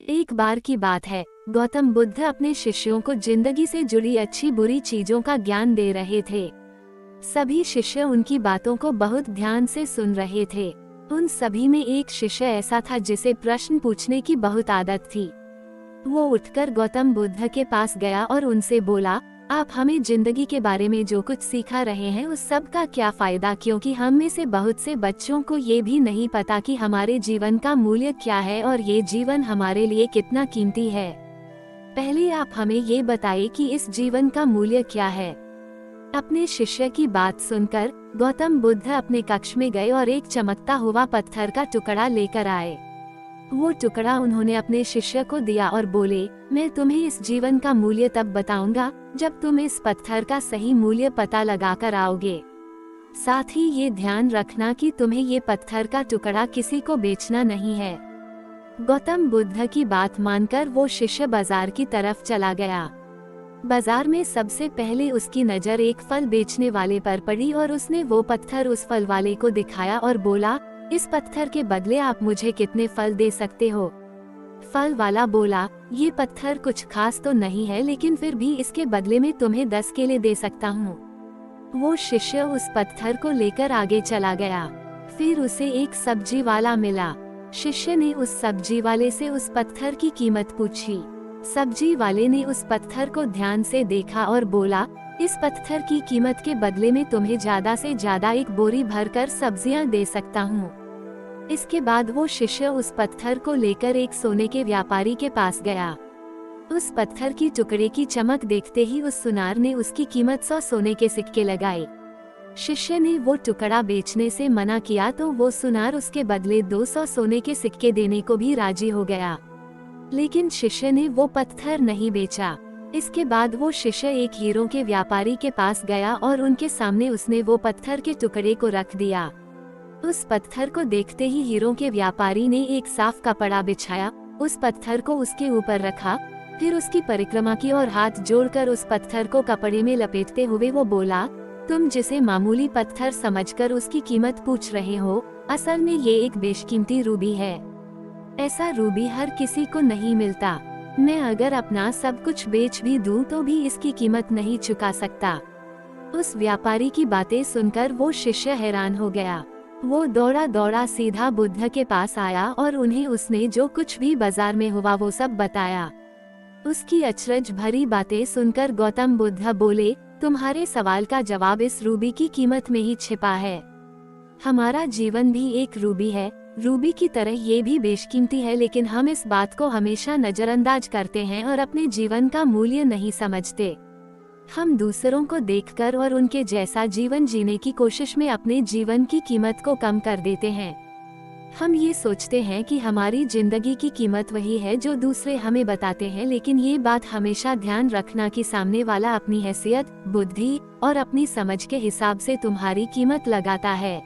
एक बार की बात है, गौतम बुद्ध अपने शिष्यों को जिंदगी से जुड़ी अच्छी बुरी चीजों का ज्ञान दे रहे थे। सभी शिष्य उनकी बातों को बहुत ध्यान से सुन रहे थे। उन सभी में एक शिष्य ऐसा था जिसे प्रश्न पूछने की बहुत आदत थी। वो उठकर गौतम बुद्ध के पास गया और उनसे बोला, आप हमें जिंदगी के बारे में जो कुछ सिखा रहे हैं उस सब का क्या फायदा, क्योंकि हम में से बहुत से बच्चों को ये भी नहीं पता कि हमारे जीवन का मूल्य क्या है और ये जीवन हमारे लिए कितना कीमती है। पहले आप हमें ये बताइए कि इस जीवन का मूल्य क्या है। अपने शिष्य की बात सुनकर गौतम बुद्ध अपने कक्ष में गए और एक चमकता हुआ पत्थर का टुकड़ा लेकर आए। वो टुकड़ा उन्होंने अपने शिष्य को दिया और बोले, मैं तुम्हें इस जीवन का मूल्य तब बताऊंगा जब तुम इस पत्थर का सही मूल्य पता लगाकर आओगे। साथ ही ये ध्यान रखना कि तुम्हें ये पत्थर का टुकड़ा किसी को बेचना नहीं है। गौतम बुद्ध की बात मानकर वो शिष्य बाजार की तरफ चला गया। बाजार में सबसे पहले उसकी नजर एक फल बेचने वाले पर पड़ी और उसने वो पत्थर उस फल वाले को दिखाया और बोला, इस पत्थर के बदले आप मुझे कितने फल दे सकते हो। फल वाला बोला, ये पत्थर कुछ खास तो नहीं है, लेकिन फिर भी इसके बदले में तुम्हें 10 केले दे सकता हूँ। वो शिष्य उस पत्थर को लेकर आगे चला गया। फिर उसे एक सब्जी वाला मिला। शिष्य ने उस सब्जी वाले से उस पत्थर की कीमत पूछी। सब्जी वाले ने उस पत्थर को ध्यान से देखा और बोला, इस पत्थर की कीमत के बदले में तुम्हें ज्यादा से ज्यादा एक बोरी भरकर सब्जियां दे सकता हूँ। इसके बाद वो शिष्य उस पत्थर को लेकर एक सोने के व्यापारी के पास गया। उस पत्थर की टुकड़े की चमक देखते ही उस सुनार ने उसकी कीमत 100 सोने के सिक्के लगाए। शिष्य ने वो टुकड़ा बेचने से मना किया तो वो सुनार उसके बदले 200 सोने के सिक्के देने को भी राजी हो गया, लेकिन शिष्य ने वो पत्थर नहीं बेचा। इसके बाद वो शिष्य एक हीरों के व्यापारी के पास गया और उनके सामने उसने वो पत्थर के टुकड़े को रख दिया। उस पत्थर को देखते ही हीरों के व्यापारी ने एक साफ कपड़ा बिछाया, उस पत्थर को उसके ऊपर रखा, फिर उसकी परिक्रमा की और हाथ जोड़कर उस पत्थर को कपड़े में लपेटते हुए वो बोला, तुम जिसे मामूली पत्थर समझकर उसकी कीमत पूछ रहे हो, असल में ये एक बेशकीमती रूबी है। ऐसा रूबी हर किसी को नहीं मिलता। मैं अगर अपना सब कुछ बेच भी दूं तो भी इसकी कीमत नहीं चुका सकता। उस व्यापारी की बातें सुनकर वो शिष्य हैरान हो गया। वो दौड़ा दौड़ा सीधा बुद्ध के पास आया और उन्हें उसने जो कुछ भी बाजार में हुआ वो सब बताया। उसकी अचरज भरी बातें सुनकर गौतम बुद्ध बोले, तुम्हारे सवाल का जवाब इस रूबी की कीमत में ही छिपा है। हमारा जीवन भी एक रूबी है, रूबी की तरह ये भी बेशकीमती है, लेकिन हम इस बात को हमेशा नजरअंदाज करते हैं और अपने जीवन का मूल्य नहीं समझते। हम दूसरों को देखकर और उनके जैसा जीवन जीने की कोशिश में अपने जीवन की कीमत को कम कर देते हैं। हम ये सोचते हैं कि हमारी जिंदगी की कीमत वही है जो दूसरे हमें बताते हैं, लेकिन ये बात हमेशा ध्यान रखना कि सामने वाला अपनी हैसियत, बुद्धि और अपनी समझ के हिसाब से तुम्हारी कीमत लगाता है।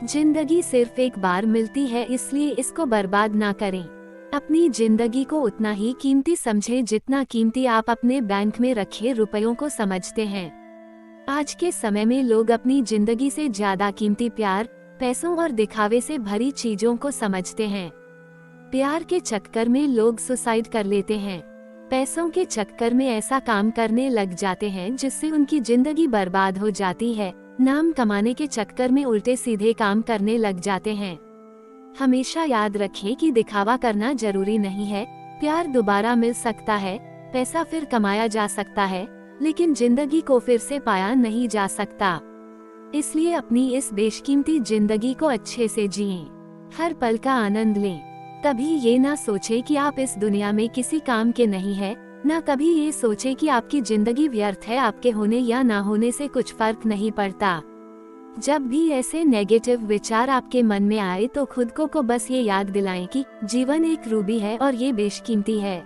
जिंदगी सिर्फ एक बार मिलती है, इसलिए इसको बर्बाद ना करें। अपनी जिंदगी को उतना ही कीमती समझें जितना कीमती आप अपने बैंक में रखे रुपयों को समझते हैं। आज के समय में लोग अपनी जिंदगी से ज्यादा कीमती प्यार, पैसों और दिखावे से भरी चीजों को समझते हैं। प्यार के चक्कर में लोग सुसाइड कर लेते हैं। पैसों के चक्कर में ऐसा काम करने लग जाते हैं जिससे उनकी जिंदगी बर्बाद हो जाती है। नाम कमाने के चक्कर में उल्टे सीधे काम करने लग जाते हैं। हमेशा याद रखें कि दिखावा करना जरूरी नहीं है। प्यार दोबारा मिल सकता है, पैसा फिर कमाया जा सकता है, लेकिन जिंदगी को फिर से पाया नहीं जा सकता। इसलिए अपनी इस बेशकीमती जिंदगी को अच्छे से जिएं, हर पल का आनंद लें। कभी ये ना सोचें कि आप इस दुनिया में किसी काम के नहीं है, ना कभी ये सोचे कि आपकी जिंदगी व्यर्थ है। आपके होने या ना होने से कुछ फर्क नहीं पड़ता। जब भी ऐसे नेगेटिव विचार आपके मन में आए तो खुद को बस ये याद दिलाएं कि जीवन एक रूबी है और ये बेशकीमती है।